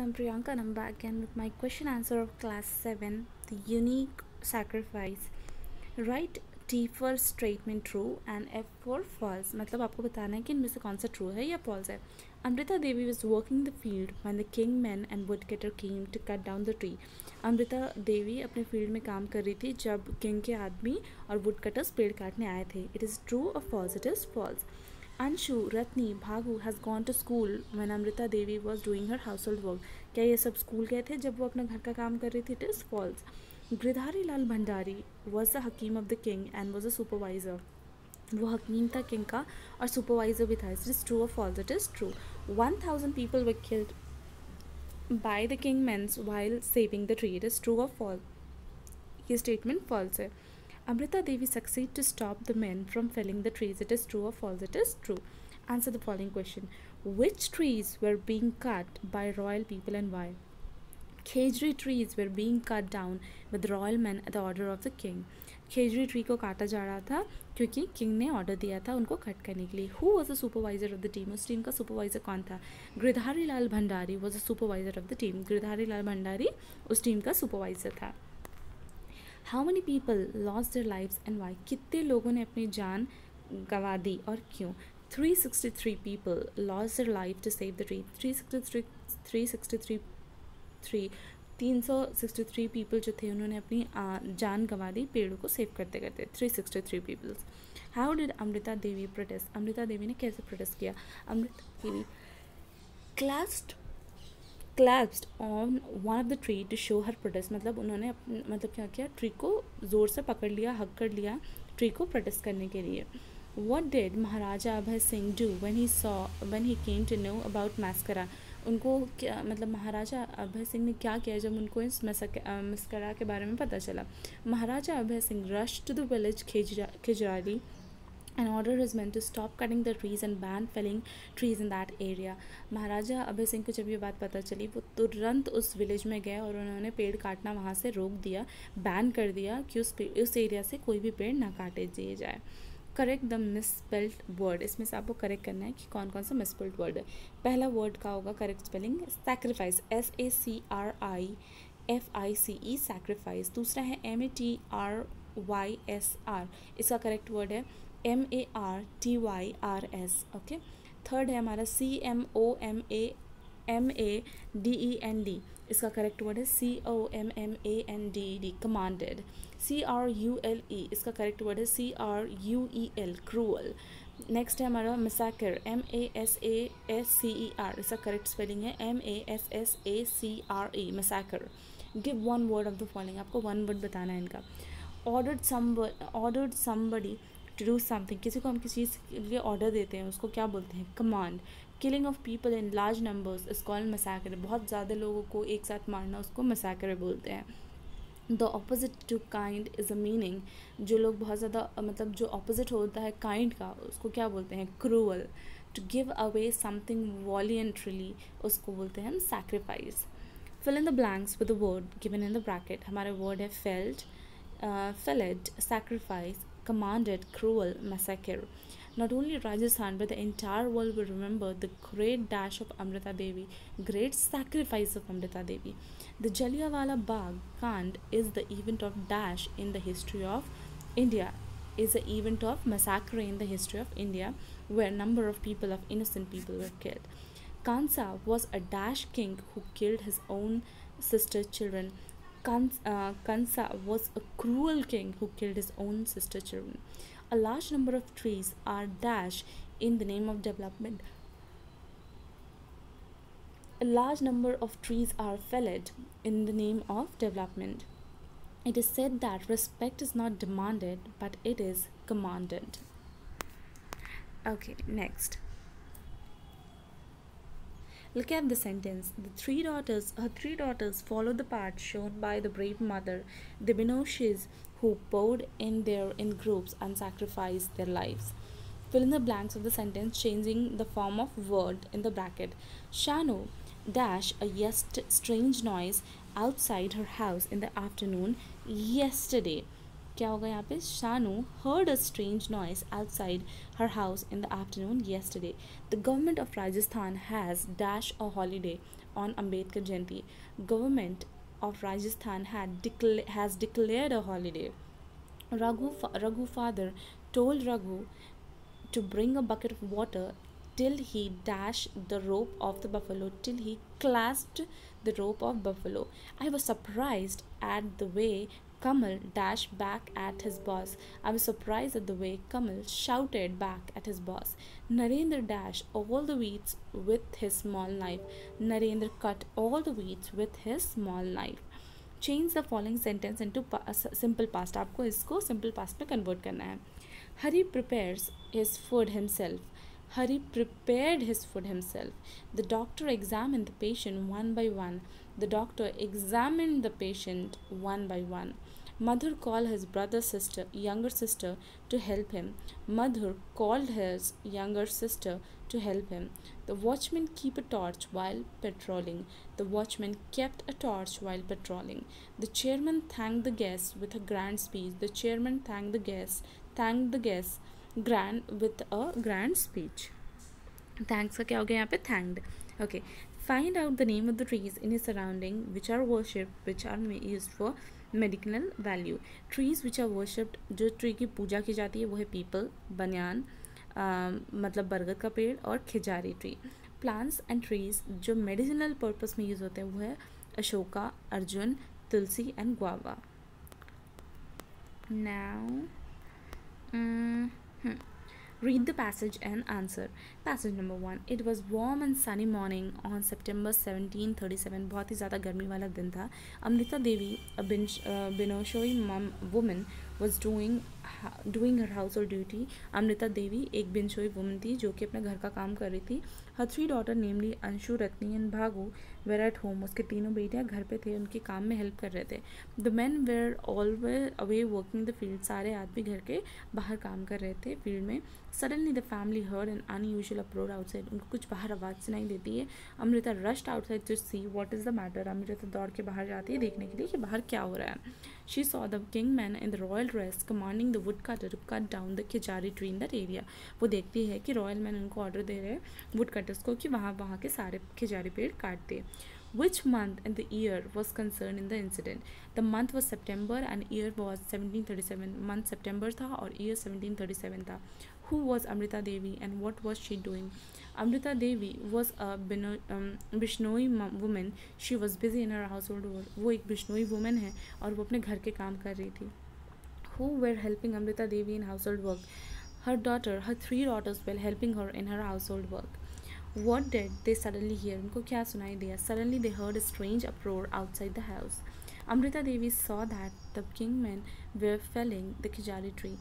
I'm Priyanka and I'm back again with my question answer of class 7, the unique sacrifice. Write T for statement true and F for false. मतलब आपको बताना है कि इनमें से कौन सा true है या false है. Amrita Devi was working the field when the king men and woodcutter came to cut down the tree. Amrita Devi अपने फील्ड में काम कर रही थी जब किंग के आदमी और वुडकटर्स पेड़ काटने आए थे. It is true or false? It is false. Anshu, Ratni, Bhagu has gone to school when Amrita Devi was doing her household work. क्या ये सब स्कूल गए थे जब वो अपना घर का काम कर रही थी? It is false. Gridhari Lal Bhandari was the Hakim of the king and was a supervisor. वो हकीम था किंग का और सुपरवाइजर भी था. It is true or false? It is true. 1,000 people were killed by the king men while saving the tree. It is true or false? ये statement false है. Amrita Devi succeeded to stop the men from felling the trees. It is true or false? It is true. Answer the following question. Which trees were being cut by royal people and why? Khejri trees were being cut down with royal men at the order of the king. Khejri tree को काटा जा रहा था क्योंकि king ने order दिया था उनको कट करने के लिए. Who was the supervisor of the team? उस टीम का सुपरवाइजर कौन था? Girdhari Lal Bhandari was the supervisor of the team. Girdhari Lal Bhandari उस टीम का सुपरवाइजर था. How many people lost their lives and why? कितने लोगों ने अपनी जान गंवा दी और क्यों? 363 people lost their life to save the tree. 363 people जो थे उन्होंने अपनी जान गंवा दी पेड़ों को सेव करते करते. 363 people. How did Amrita Devi protest? Amrita Devi ने कैसे प्रोटेस्ट किया? Amrita Devi collapsed on one of the tree to show her protest. मतलब उन्होंने मतलब क्या किया? ट्री को ज़ोर से पकड़ लिया, हक कर लिया ट्री को प्रोटेस्ट करने के लिए. What did Maharaja Abhay Singh do when he came to know about mascara? उनको क्या मतलब महाराजा अभय सिंह ने क्या किया जब उनको इस मस्करा के बारे में पता चला? महाराजा Abhay Singh rushed to the village खिजराली and ordered his men to stop cutting the trees and ban felling trees in that area. महाराजा अभय सिंह को जब ये बात पता चली वो तुरंत उस विलेज में गए और उन्होंने पेड़ काटना वहाँ से रोक दिया, बैन कर दिया कि उस एरिया से कोई भी पेड़ ना काटे दिए जाए. Correct the misspelled word. इसमें से आपको करेक्ट करना है कि कौन कौन सा मिसस्पेल्ड वर्ड है. पहला वर्ड का होगा correct spelling sacrifice, SACRIFICE sacrifice. दूसरा है MATRYSR, इसका करेक्ट वर्ड है MARTYRS. ओके. थर्ड है हमारा CMOMADEND, इसका करेक्ट वर्ड है COMMANDED, कमांडेड. CRULE, इसका करेक्ट वर्ड है CRUEL, क्रूअल. नेक्स्ट है हमारा मसाकर, MASASCER, इसका करेक्ट स्पेलिंग है MASSACRE, massacre. Give one word of the following. आपको वन वर्ड बताना है इनका. Ordered somebody to do something. किसी को हम किसी चीज़ के लिए ऑर्डर देते हैं उसको क्या बोलते हैं? Command. Killing of people in large numbers is called massacre. बहुत ज़्यादा लोगों को एक साथ मारना उसको मसाकर बोलते हैं. The opposite to kind is a meaning. जो लोग बहुत ज़्यादा मतलब जो ऑपोजिट होता है काइंड का उसको क्या बोलते हैं? Cruel. To give away something voluntarily उसको बोलते हैं हम sacrifice. Fill in the blanks with the word given in the bracket. हमारा वर्ड है felled, felled, sacrifice, commanded, cruel, massacre. Not only Rajasthan but the entire world will remember the great dash of Amrita Devi, great sacrifice of Amrita Devi. The Jallianwala Bagh Kand is the event of dash in the history of India, is the event of massacre in the history of India where a number of people, of innocent people were killed. Kansa was a dash king who killed his own sister children. Kansa was a cruel king who killed his own sister children. A large number of trees are dashed in the name of development. A large number of trees are felled in the name of development. It is said that respect is not demanded, but it is commanded. Okay, next. Look at the sentence. Her three daughters followed the path shown by the brave mother, the Binoshis, who poured in groups and sacrificed their lives. Fill in the blanks of the sentence changing the form of word in the bracket. Shanu dash a strange noise outside her house in the afternoon yesterday. क्या होगा यहाँ पे? Shanu heard a strange noise outside her house in the afternoon yesterday. The government of Rajasthan has dash a holiday on Ambedkar Jayanti. Government of Rajasthan has declared a holiday. Raghu father told Raghu to bring a bucket of water till he dashed the rope of the buffalo, till he clasped the rope of buffalo. I was surprised at the way Kamal dashed back at his boss. I was surprised at the way Kamal shouted back at his boss. Narendra dashed all the weeds with his small knife. Narendra cut all the weeds with his small knife. Change the following sentence into simple past. आपको इसको simple past में convert करना है. Hari prepares his food himself. Hari prepared his food himself. The doctor examined the patient one by one. The doctor examined the patient one by one. Madhur called his younger sister to help him. Madhur called his younger sister to help him. The watchman kept a torch while patrolling. The watchman kept a torch while patrolling. The chairman thanked the guests with a grand speech. The chairman thanked the guests with a grand speech. Thanks का क्या हो गया यहाँ पे? thanked. Okay. Find out the name of the trees in your surrounding which are worshipped, which are used for medicinal value. Trees which are worshipped, जो tree की पूजा की जाती है वो है पीपल, बनियान मतलब बरगद का पेड़, और khejri tree. Plants and trees जो मेडिसिनल पर्पस में यूज़ होते हैं वो है ashoka, arjun, tulsi and guava. Now read the passage and answer. Passage number 1. It was warm and sunny morning on September 1737. बहुत ही ज़्यादा गर्मी वाला दिन था. Amrita Devi, a Binoshoi woman, was doing her household duty. Amrita Devi एक बिनशोई वुमन थी जो कि अपने घर का काम कर रही थी. Her 3 daughters, namely Anshu, Ratni and भागू, were at home. उसके तीनों बेटियां घर पे थे, उनके काम में हेल्प कर रहे थे. The men were always away working the field. सारे आदमी घर के बाहर काम कर रहे थे फील्ड में. Suddenly the family heard an unusual uproar outside. उनको कुछ बाहर आवाज़ सुनाई देती है. Amrita rushed outside to see what is the matter. Amrita दौड़ के बाहर जाती है देखने के लिए कि बाहर क्या हो रहा है. She saw the kingman in the royal dress commanding the woodcutter to cut down the khijari tree in that area. वो देखती है कि रॉयल मैन उनको ऑर्डर दे रहे हैं woodcutters को कि वहाँ के सारे खिजारी पेड़ काट दे. Which month and the year was concerned in the incident? The month was September and year was 1737. Month September था और year 1737 था. Who was Amrita Devi and what was she doing? Amrita Devi was a Bishnoi woman. She was busy in her household work. वो एक Bishnoi woman है और वो अपने घर के काम कर रही थी. Who were helping Amrita Devi in household work? Her 3 daughters were helping her in her household work. What did they suddenly hear? उनको क्या सुनाई दिया? Suddenly they heard a strange uproar outside the house. Amrita Devi saw that the kingmen were felling the khijari tree.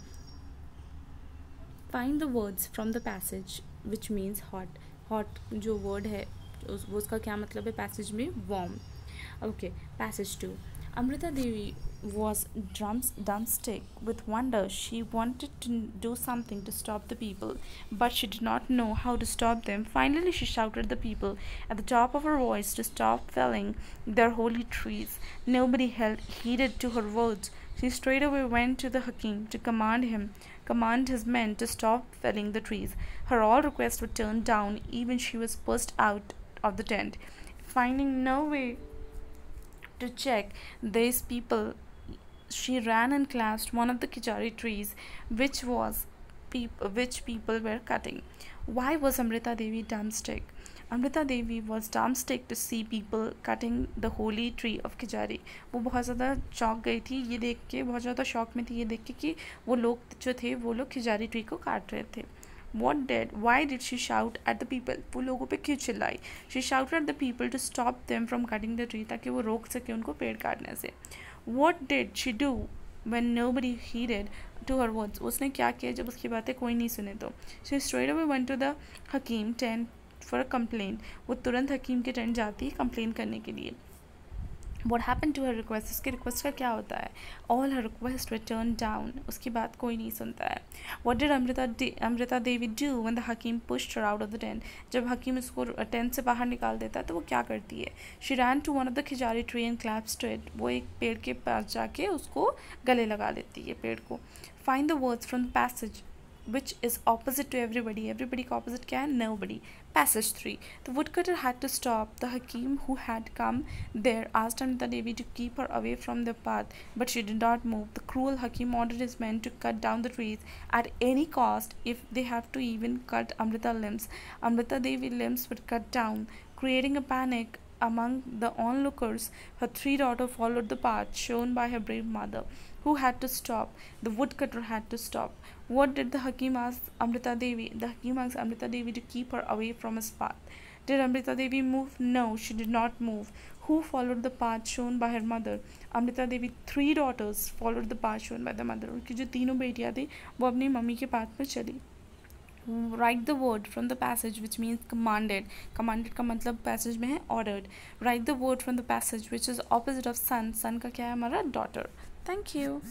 Find the words from the passage which means hot. Hot जो word है उसका क्या मतलब है passage में? Warm. Okay, passage 2. Amrita Devi was dumbstruck with wonder. She wanted to do something to stop the people, but she did not know how to stop them. Finally, she shouted at the people at the top of her voice to stop felling their holy trees. Nobody heeded to her words. She straightway went to the Hakim to command his men to stop felling the trees. Her all requests were turned down. Even she was pushed out of the tent. Finding no way to check these people, she ran and clasped one of the khijari trees which people were cutting. Why was Amrita Devi dumbstruck? Amrita Devi was dumbstruck to see people cutting the holy tree of khijari. वो बहुत ज़्यादा चौंक गई थी ये देख के, बहुत ज़्यादा शॉक में थी ये देख के कि वो लोग जो थे वो लोग खिजारी ट्री को काट रहे थे. Why did she shout at the people? वो लोगों पे क्यों चिल्लाई? She shouted at the people to stop them from cutting the tree ताकि वो रोक सके उनको पेड़ काटने से. What did she do when nobody heeded to her words? उसने क्या किया जब उसकी बातें कोई नहीं सुने तो? She straightaway went to the Hakim tent for a complaint. वो तुरंत हकीम के टेंट जाती है कंप्लेन करने के लिए. What happened to her request? उसके रिक्वेस्ट का क्या होता है? All her requests were turned down. उसकी बात कोई नहीं सुनता है. What did Amrita Devi do when the Hakim pushed her out of the tent? जब हकीम उसको टेंट से बाहर निकाल देता है तो वो क्या करती है? She ran to one of the खिजारी tree and clasped to it. वो एक पेड़ के पास जाके उसको गले लगा लेती है पेड़ को. Find the words from the passage which is opposite to everybody. Everybody का opposite क्या है? Nobody. Passage 3. The woodcutter had to stop. The Hakim who had come there asked Amrita Devi to keep her away from the path, but she did not move. The cruel Hakim ordered his men to cut down the trees at any cost, if they have to even cut Amrita limbs. Amrita Devi limbs were cut down, creating a panic among the onlookers. Her 3 daughters followed the path shown by her brave mother, who had to stop. The woodcutter had to stop. What did the Hakim ask Amrita Devi? The Hakim asked Amrita Devi to keep her away from his path. Did Amrita Devi move? No, she did not move. Who followed the path shown by her mother? Amrita Devi 3 daughters followed the path shown by the mother. उनकी जो तीनों बेटियाँ थी वो अपनी mummy के path पर चली. Write the word from the passage which means commanded. Commanded का मतलब passage में है ordered. Write the word from the passage which is opposite of son. Son का क्या है हमारा daughter. Thank you.